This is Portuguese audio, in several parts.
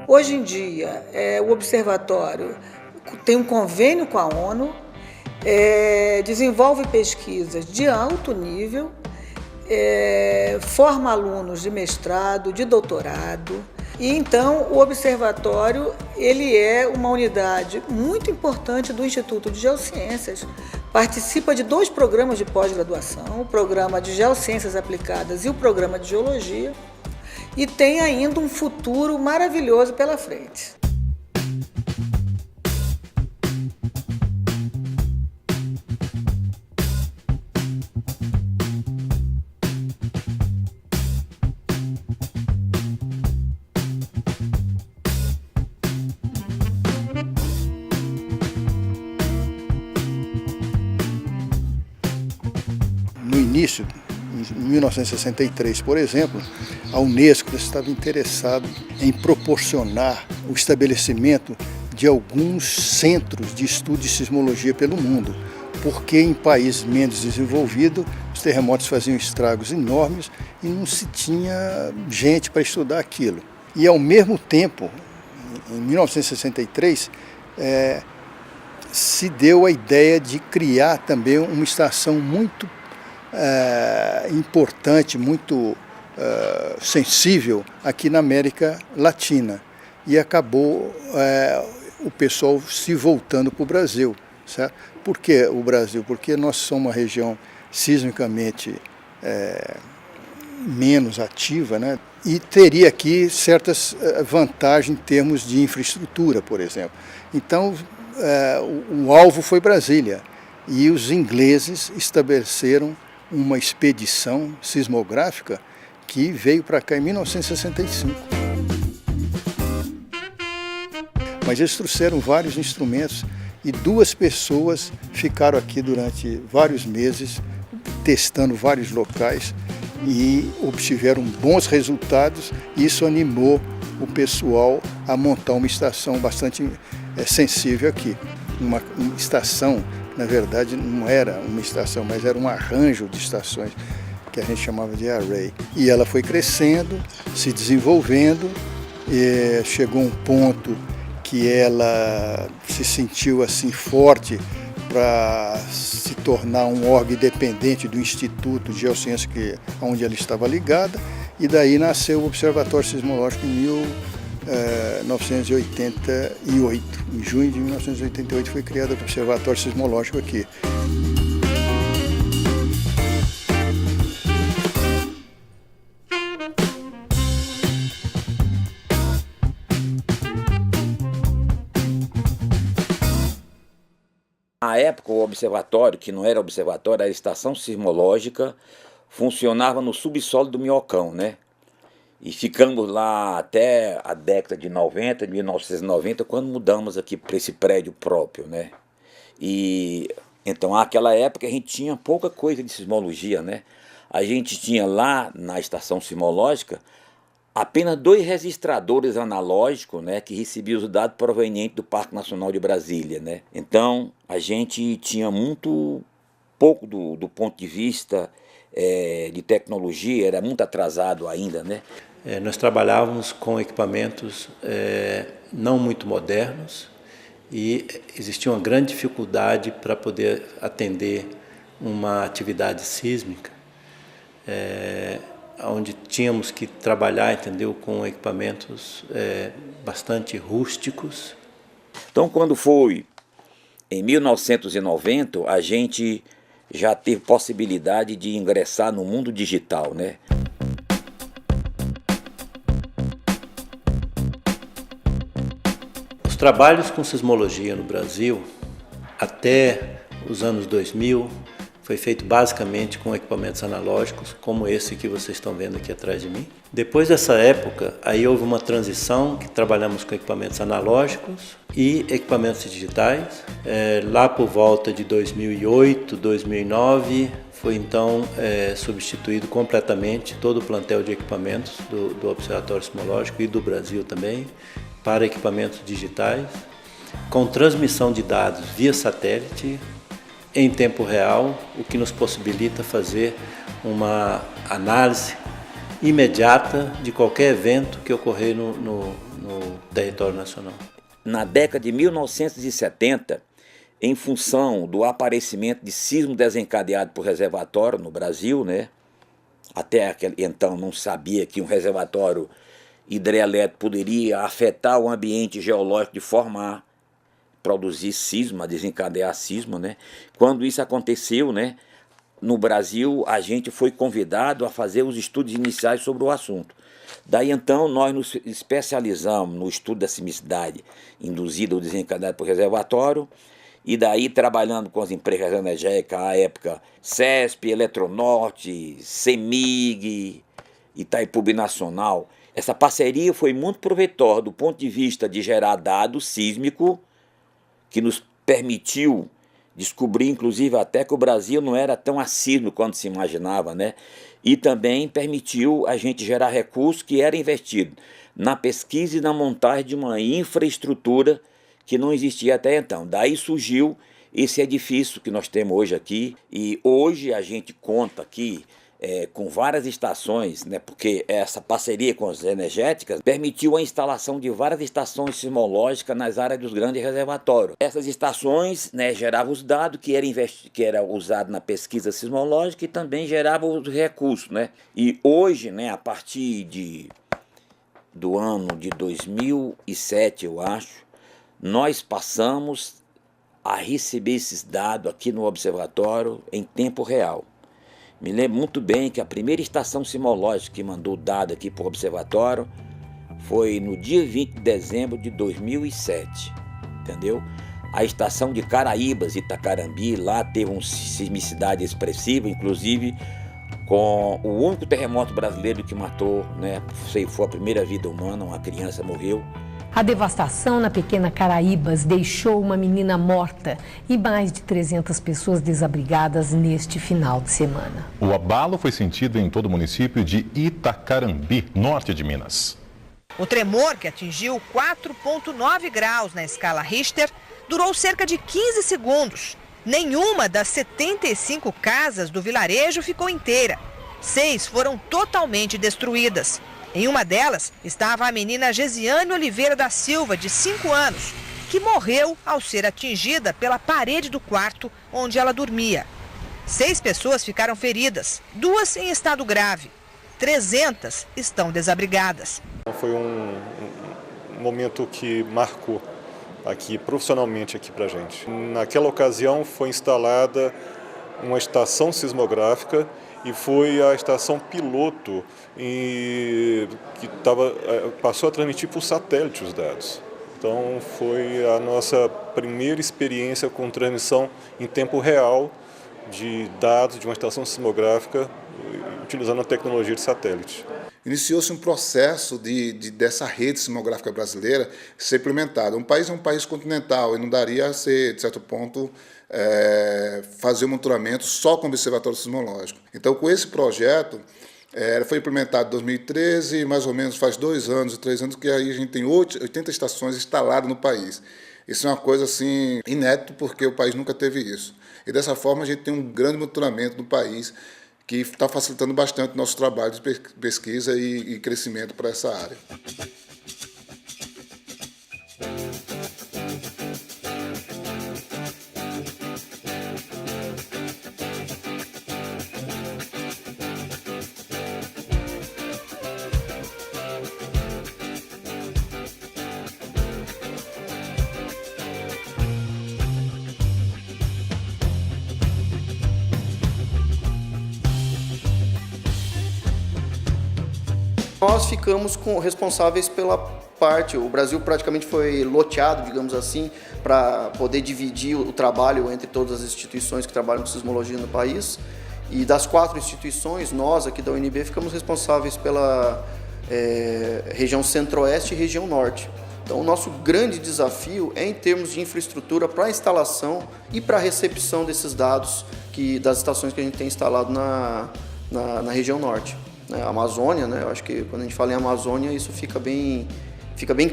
Hoje em dia, o observatório tem um convênio com a ONU, desenvolve pesquisas de alto nível, forma alunos de mestrado, de doutorado. E então o observatório ele é uma unidade muito importante do Instituto de Geociências. Participa de 2 programas de pós-graduação, o programa de Geociências Aplicadas e o programa de Geologia, e tem ainda um futuro maravilhoso pela frente. No início, em 1963, por exemplo, a Unesco estava interessada em proporcionar o estabelecimento de alguns centros de estudo de sismologia pelo mundo, porque em países menos desenvolvidos os terremotos faziam estragos enormes e não se tinha gente para estudar aquilo. E ao mesmo tempo, em 1963, se deu a ideia de criar também uma estação muito importante, muito sensível aqui na América Latina. E acabou o pessoal se voltando para o Brasil. Certo? Por que o Brasil? Porque nós somos uma região sismicamente menos ativa, né? E teria aqui certas vantagens em termos de infraestrutura, por exemplo. Então, o alvo foi Brasília. E os ingleses estabeleceram uma expedição sismográfica que veio para cá em 1965. Mas eles trouxeram vários instrumentos e 2 pessoas ficaram aqui durante vários meses, testando vários locais e obtiveram bons resultados. E isso animou o pessoal a montar uma estação bastante sensível aqui. Uma estação, na verdade, não era uma estação, mas era um arranjo de estações que a gente chamava de array. E ela foi crescendo, se desenvolvendo, e chegou um ponto que ela se sentiu assim forte para se tornar um órgão independente do Instituto de Geociências, onde ela estava ligada, e daí nasceu o Observatório Sismológico em 1988. Em junho de 1988 foi criado o Observatório Sismológico aqui. Na época, o observatório, que não era observatório, era a estação sismológica, funcionava no subsolo do Minhocão, né? E ficamos lá até a década de 90, de 1990, quando mudamos aqui para esse prédio próprio, né? E então, naquela época, a gente tinha pouca coisa de sismologia, né? A gente tinha lá na estação sismológica apenas 2 registradores analógicos, né, que recebiam os dados provenientes do Parque Nacional de Brasília, né? Então, a gente tinha muito pouco do ponto de vista de tecnologia, era muito atrasado ainda, né? Nós trabalhávamos com equipamentos não muito modernos e existia uma grande dificuldade para poder atender uma atividade sísmica, onde tínhamos que trabalhar, entendeu, com equipamentos bastante rústicos. Então, quando foi em 1990, a gente já teve possibilidade de ingressar no mundo digital, né? Os trabalhos com sismologia no Brasil, até os anos 2000, foi feito basicamente com equipamentos analógicos, como esse que vocês estão vendo aqui atrás de mim. Depois dessa época, aí houve uma transição que trabalhamos com equipamentos analógicos e equipamentos digitais. Lá por volta de 2008, 2009, foi então substituído completamente todo o plantel de equipamentos do Observatório Sismológico e do Brasil também, para equipamentos digitais, com transmissão de dados via satélite, em tempo real, o que nos possibilita fazer uma análise imediata de qualquer evento que ocorrer no no território nacional. Na década de 1970, em função do aparecimento de sismo desencadeado por reservatório no Brasil, né? Até então não sabia que um reservatório hidrelétrico poderia afetar o ambiente geológico de forma a produzir sismo, a desencadear sismo, né? Quando isso aconteceu, né, no Brasil, a gente foi convidado a fazer os estudos iniciais sobre o assunto. Daí então nós nos especializamos no estudo da sismicidade induzida ou desencadeada por reservatório, e daí trabalhando com as empresas energéticas à época, CESP, Eletronorte, CEMIG, Itaipu Binacional. Essa parceria foi muito proveitosa do ponto de vista de gerar dado sísmico, que nos permitiu descobrir, inclusive, até que o Brasil não era tão assíduo quanto se imaginava, né? E também permitiu a gente gerar recursos que eram investidos na pesquisa e na montagem de uma infraestrutura que não existia até então. Daí surgiu esse edifício que nós temos hoje aqui, e hoje a gente conta aqui com várias estações, né, porque essa parceria com as energéticas permitiu a instalação de várias estações sismológicas nas áreas dos grandes reservatórios. Essas estações, né, geravam os dados que era usado na pesquisa sismológica e também geravam os recursos, né? E hoje, né, a partir do ano de 2007, eu acho, nós passamos a receber esses dados aqui no observatório em tempo real. Me lembro muito bem que a primeira estação sismológica que mandou dado aqui para o observatório foi no dia 20 de dezembro de 2007, entendeu? A estação de Caraíbas, Itacarambi, lá teve uma sismicidade expressiva, inclusive com o único terremoto brasileiro que matou, né, ceifou a primeira vida humana, uma criança morreu. A devastação na pequena Caraíbas deixou uma menina morta e mais de 300 pessoas desabrigadas neste final de semana. O abalo foi sentido em todo o município de Itacarambi, norte de Minas. O tremor, que atingiu 4,9 graus na escala Richter, durou cerca de 15 segundos. Nenhuma das 75 casas do vilarejo ficou inteira. 6 foram totalmente destruídas. Em uma delas estava a menina Gesiane Oliveira da Silva, de 5 anos, que morreu ao ser atingida pela parede do quarto onde ela dormia. 6 pessoas ficaram feridas, 2 em estado grave. 300 estão desabrigadas. Foi um momento que marcou aqui profissionalmente aqui pra gente. Naquela ocasião foi instalada uma estação sismográfica e foi a estação piloto que passou a transmitir por satélite os dados. Então foi a nossa primeira experiência com transmissão em tempo real de dados de uma estação sismográfica utilizando a tecnologia de satélite. Iniciou-se um processo dessa rede sismográfica brasileira ser implementada. Um país é um país continental e não daria a ser, de certo ponto, fazer o monitoramento só com o observatório sismológico. Então, com esse projeto, foi implementado em 2013, mais ou menos faz 2 anos, 3 anos, que aí a gente tem 80 estações instaladas no país. Isso é uma coisa assim inédita, porque o país nunca teve isso. E dessa forma a gente tem um grande monitoramento no país, que está facilitando bastante o nosso trabalho de pesquisa e crescimento para essa área. Nós ficamos responsáveis pela parte, o Brasil praticamente foi loteado, digamos assim, para poder dividir o trabalho entre todas as instituições que trabalham com sismologia no país. E das 4 instituições, nós aqui da UNB ficamos responsáveis pela região centro-oeste e região norte. Então o nosso grande desafio é em termos de infraestrutura para a instalação e para a recepção desses dados das estações que a gente tem instalado na região norte. A Amazônia, né? Eu acho que quando a gente fala em Amazônia, isso fica bem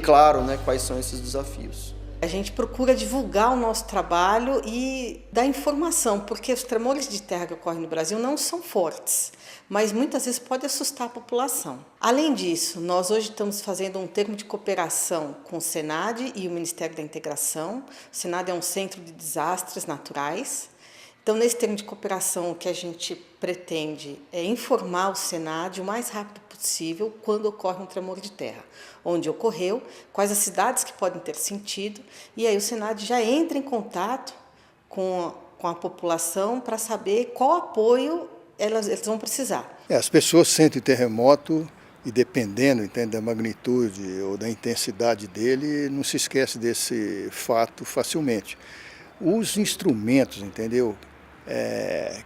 claro, né, quais são esses desafios. A gente procura divulgar o nosso trabalho e dar informação, porque os tremores de terra que ocorrem no Brasil não são fortes, mas muitas vezes pode assustar a população. Além disso, nós hoje estamos fazendo um termo de cooperação com o Senad e o Ministério da Integração. O Senad é um centro de desastres naturais. Então, nesse termo de cooperação, o que a gente pretende é informar o Senad o mais rápido possível quando ocorre um tremor de terra, onde ocorreu, quais as cidades que podem ter sentido, e aí o Senad já entra em contato com a população para saber qual apoio eles vão precisar. As pessoas sentem terremoto e, dependendo, entende, da magnitude ou da intensidade dele, não se esquece desse fato facilmente. Os instrumentos, entendeu,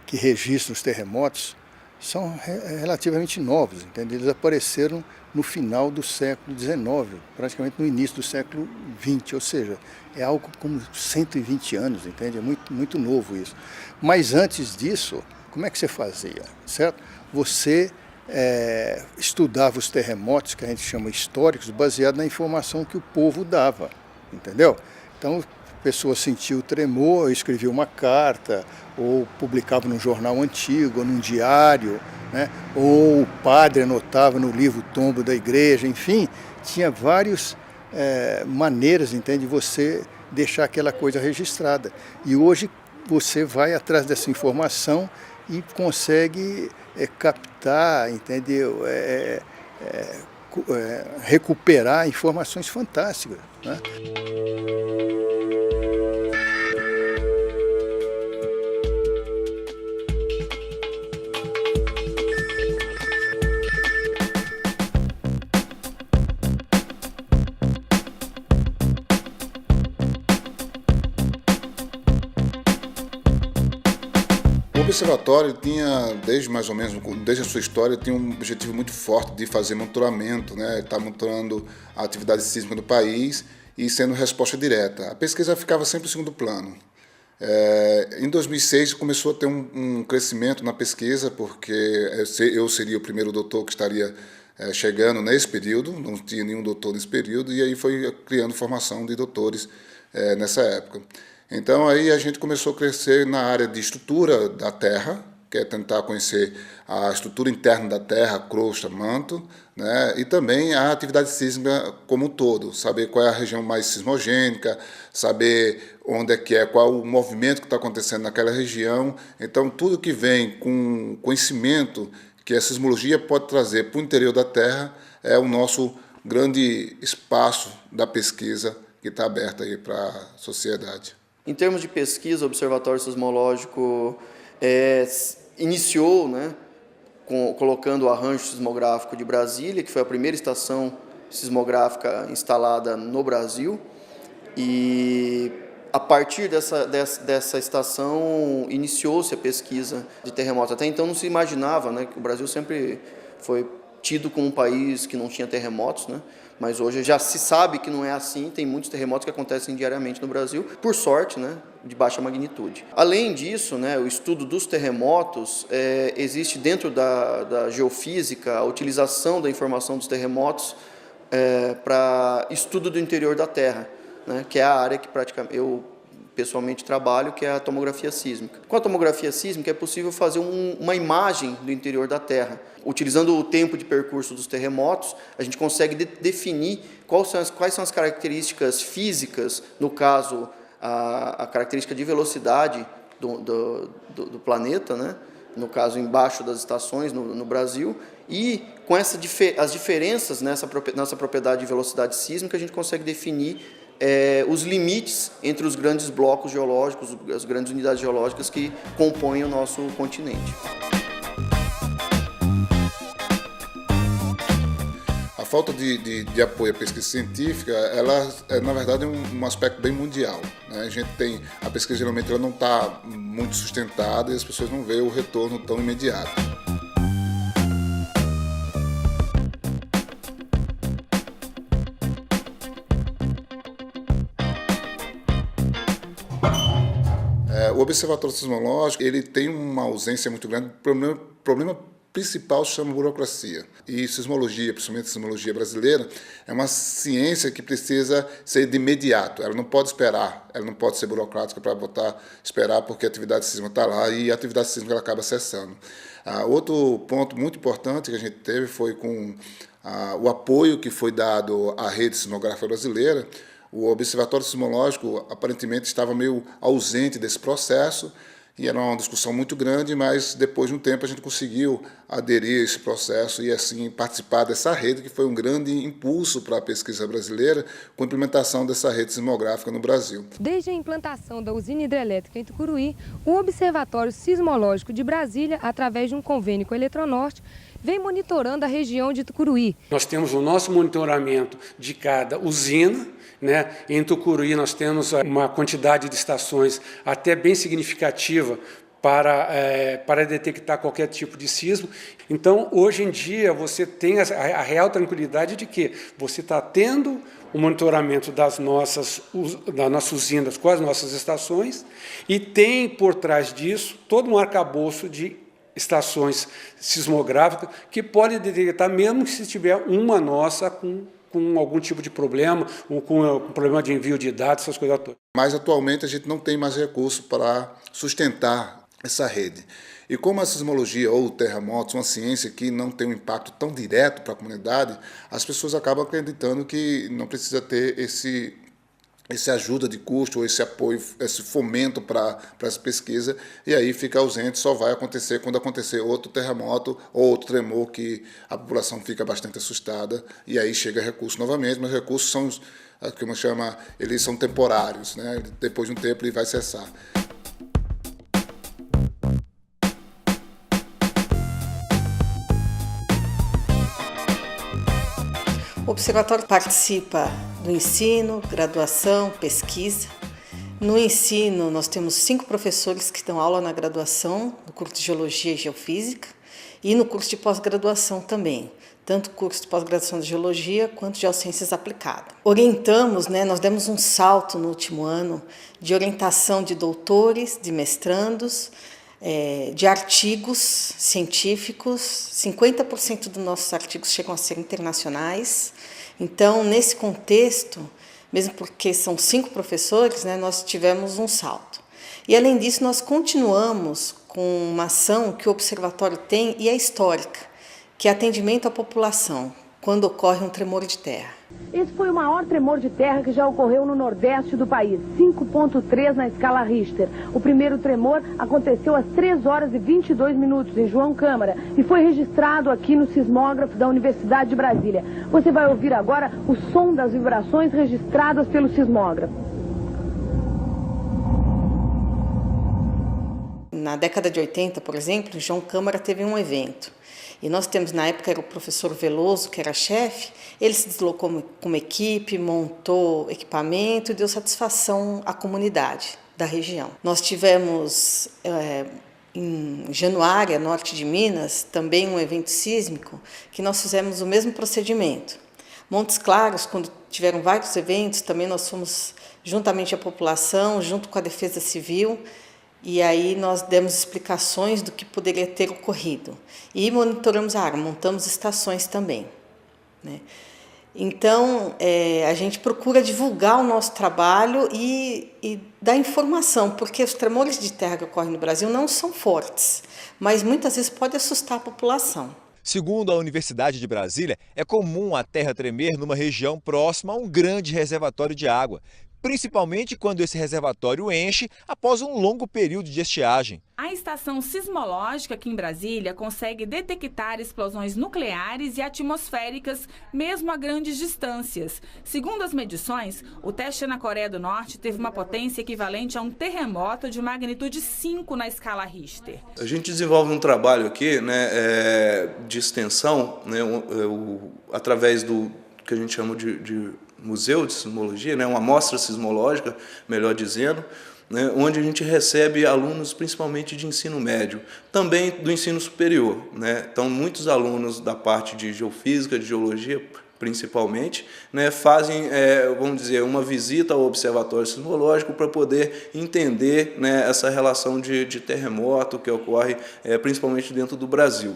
que registram os terremotos são relativamente novos, entendeu? Eles apareceram no final do século XIX, praticamente no início do século XX, ou seja, é algo como 120 anos, entende? É muito, muito novo isso. Mas antes disso, como é que você fazia, certo? Você estudava os terremotos, que a gente chama históricos, baseado na informação que o povo dava, entendeu? Então, a pessoa sentia o tremor, escrevia uma carta, ou publicava num jornal antigo, ou num diário, né? Ou o padre anotava no livro tombo da igreja, enfim, tinha várias maneiras, entende, de você deixar aquela coisa registrada. E hoje você vai atrás dessa informação e consegue captar, entendeu? Recuperar informações fantásticas, né? O observatório tinha, desde mais ou menos, desde a sua história, tinha um objetivo muito forte de fazer monitoramento, né? Estar monitorando a atividade sísmica do país e sendo resposta direta. A pesquisa ficava sempre em segundo plano. Em 2006 começou a ter um crescimento na pesquisa, porque eu seria o primeiro doutor que estaria chegando nesse período, não tinha nenhum doutor nesse período, e aí foi criando formação de doutores nessa época. Então aí a gente começou a crescer na área de estrutura da Terra, que é tentar conhecer a estrutura interna da Terra, crosta, manto, né? E também a atividade sísmica como um todo, saber qual é a região mais sismogênica, saber onde qual o movimento que está acontecendo naquela região. Então tudo que vem com conhecimento que a sismologia pode trazer para o interior da Terra é o nosso grande espaço da pesquisa que está aberto aí para a sociedade. Em termos de pesquisa, o Observatório Sismológico iniciou, né, colocando o Arranjo Sismográfico de Brasília, que foi a primeira estação sismográfica instalada no Brasil, e a partir dessa estação iniciou-se a pesquisa de terremotos. Até então não se imaginava, né, que o Brasil sempre foi tido como um país que não tinha terremotos, né? Mas hoje já se sabe que não é assim, tem muitos terremotos que acontecem diariamente no Brasil, por sorte, né, de baixa magnitude. Além disso, né, o estudo dos terremotos, existe dentro da geofísica a utilização da informação dos terremotos para estudo do interior da Terra, né, que é a área que praticamente eu pessoalmente trabalho, que é a tomografia sísmica. Com a tomografia sísmica é possível fazer uma imagem do interior da Terra. Utilizando o tempo de percurso dos terremotos, a gente consegue definir quais são as características físicas, no caso, a característica de velocidade do planeta, né? No caso, embaixo das estações no Brasil, e com as diferenças nessa propriedade de velocidade sísmica, a gente consegue definir os limites entre os grandes blocos geológicos, as grandes unidades geológicas que compõem o nosso continente. A falta de apoio à pesquisa científica, ela é, na verdade, um aspecto bem mundial, né? A gente tem, a pesquisa geralmente ela não está muito sustentada e as pessoas não veem o retorno tão imediato. O Observatório Sismológico ele tem uma ausência muito grande. O problema principal se chama burocracia. E sismologia, principalmente sismologia brasileira, é uma ciência que precisa ser de imediato. Ela não pode esperar, ela não pode ser burocrática para esperar porque a atividade sísmica está lá e a atividade sísmica ela acaba cessando. Outro ponto muito importante que a gente teve foi com o apoio que foi dado à rede sismográfica brasileira. O Observatório Sismológico aparentemente estava meio ausente desse processo e era uma discussão muito grande, mas depois de um tempo a gente conseguiu aderir a esse processo e assim participar dessa rede, que foi um grande impulso para a pesquisa brasileira com a implementação dessa rede sismográfica no Brasil. Desde a implantação da usina hidrelétrica em Tucuruí, o Observatório Sismológico de Brasília, através de um convênio com a Eletronorte, vem monitorando a região de Tucuruí. Nós temos o nosso monitoramento de cada usina, né? Em Tucuruí nós temos uma quantidade de estações até bem significativa para detectar qualquer tipo de sismo. Então, hoje em dia, você tem a real tranquilidade de que você está tendo o monitoramento das nossas usinas com as nossas estações e tem, por trás disso, todo um arcabouço de estações sismográficas que pode detectar, mesmo se tiver uma nossa com algum tipo de problema, ou com problema de envio de dados, essas coisas todas. Mas atualmente a gente não tem mais recurso para sustentar essa rede. E como a sismologia ou o terremoto são uma ciência que não tem um impacto tão direto para a comunidade, as pessoas acabam acreditando que não precisa ter esse ajuda de custo, ou esse apoio, esse fomento para essa pesquisa, e aí fica ausente, só vai acontecer quando acontecer outro terremoto ou outro tremor que a população fica bastante assustada, e aí chega recurso novamente, mas recursos são, como chama, eles são temporários, né? Depois de um tempo ele vai cessar. O Observatório participa do ensino, graduação, pesquisa. No ensino, nós temos 5 professores que dão aula na graduação, no curso de Geologia e Geofísica, e no curso de pós-graduação também, tanto o curso de pós-graduação de Geologia quanto de Geociências Aplicadas. Orientamos, nós demos um salto no último ano de orientação de doutores, de mestrandos, de artigos científicos. 50% dos nossos artigos chegam a ser internacionais. Então, nesse contexto, mesmo porque são 5 professores, nós tivemos um salto. E, além disso, nós continuamos com uma ação que o Observatório tem e é histórica, que é atendimento à população, quando ocorre um tremor de terra. Esse foi o maior tremor de terra que já ocorreu no nordeste do país, 5,3 na escala Richter. O primeiro tremor aconteceu às 3 horas e 22 minutos em João Câmara e foi registrado aqui no sismógrafo da Universidade de Brasília. Você vai ouvir agora o som das vibrações registradas pelo sismógrafo. Na década de 80, por exemplo, em João Câmara teve um evento. E nós temos, na época, era o professor Veloso, que era chefe, ele se deslocou com uma equipe, montou equipamento e deu satisfação à comunidade da região. Nós tivemos, em Januária, norte de Minas, também um evento sísmico, que nós fizemos o mesmo procedimento. Montes Claros, quando tiveram vários eventos, também nós fomos, juntamente à população, junto com a Defesa Civil, e aí nós demos explicações do que poderia ter ocorrido. E monitoramos a área, montamos estações também. Então, a gente procura divulgar o nosso trabalho e dar informação, porque os tremores de terra que ocorrem no Brasil não são fortes, mas muitas vezes pode assustar a população. Segundo a Universidade de Brasília, é comum a terra tremer numa região próxima a um grande reservatório de água, principalmente quando esse reservatório enche após um longo período de estiagem. A estação sismológica aqui em Brasília consegue detectar explosões nucleares e atmosféricas mesmo a grandes distâncias. Segundo as medições, o teste na Coreia do Norte teve uma potência equivalente a um terremoto de magnitude 5 na escala Richter. A gente desenvolve um trabalho aqui, de extensão, através do que a gente chama de museu de sismologia, uma amostra sismológica, melhor dizendo, onde a gente recebe alunos principalmente de ensino médio, também do ensino superior. Então, muitos alunos da parte de geofísica, de geologia, principalmente, fazem, vamos dizer, uma visita ao observatório sismológico para poder entender essa relação de terremoto que ocorre principalmente dentro do Brasil.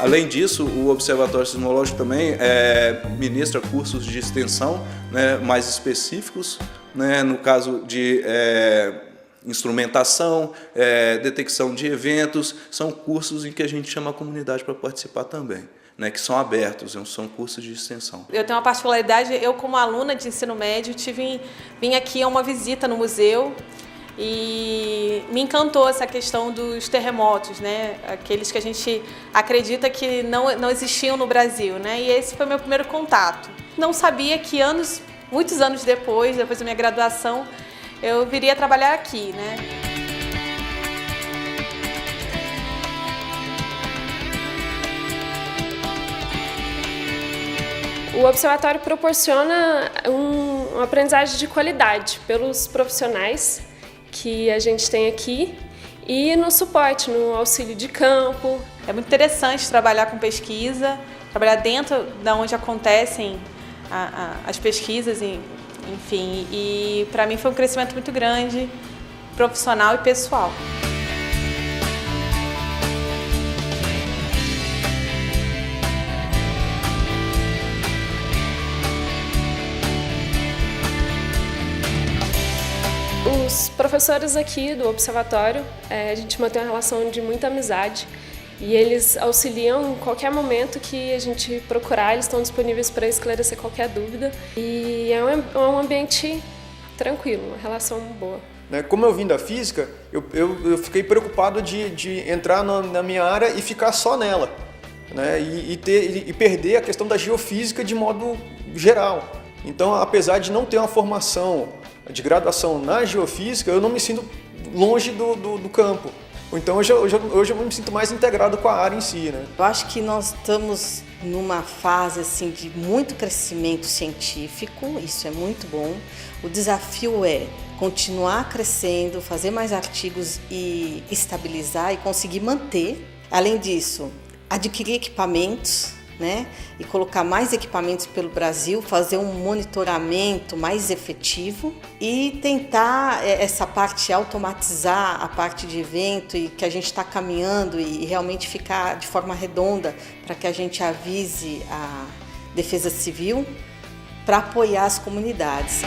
Além disso, o Observatório Sismológico também ministra cursos de extensão, né, mais específicos, né, no caso de instrumentação, detecção de eventos, são cursos em que a gente chama a comunidade para participar também, né, que são abertos, são cursos de extensão. Eu tenho uma particularidade, eu como aluna de ensino médio vim aqui a uma visita no museu e me encantou essa questão dos terremotos, né, aqueles que a gente acredita que não existiam no Brasil, né, e esse foi meu primeiro contato. Não sabia que muitos anos depois da minha graduação, eu viria trabalhar aqui, né. O observatório proporciona uma aprendizagem de qualidade pelos profissionais que a gente tem aqui e no suporte, no auxílio de campo. É muito interessante trabalhar com pesquisa, trabalhar dentro de onde acontecem as pesquisas, enfim, e para mim foi um crescimento muito grande, profissional e pessoal. Os professores aqui do observatório, a gente mantém uma relação de muita amizade e eles auxiliam em qualquer momento que a gente procurar, eles estão disponíveis para esclarecer qualquer dúvida e é um ambiente tranquilo, uma relação boa. Como eu vim da física, eu fiquei preocupado de entrar na minha área e ficar só nela, né? E perder a questão da geofísica de modo geral. Então, apesar de não ter uma formação de graduação na geofísica, eu não me sinto longe do campo. Então hoje eu me sinto mais integrado com a área em si, né? Eu acho que nós estamos numa fase assim, de muito crescimento científico, isso é muito bom. O desafio é continuar crescendo, fazer mais artigos e estabilizar e conseguir manter. Além disso, adquirir equipamentos, né? E colocar mais equipamentos pelo Brasil, fazer um monitoramento mais efetivo e tentar essa parte, automatizar a parte de evento e que a gente está caminhando e realmente ficar de forma redonda para que a gente avise a Defesa Civil para apoiar as comunidades.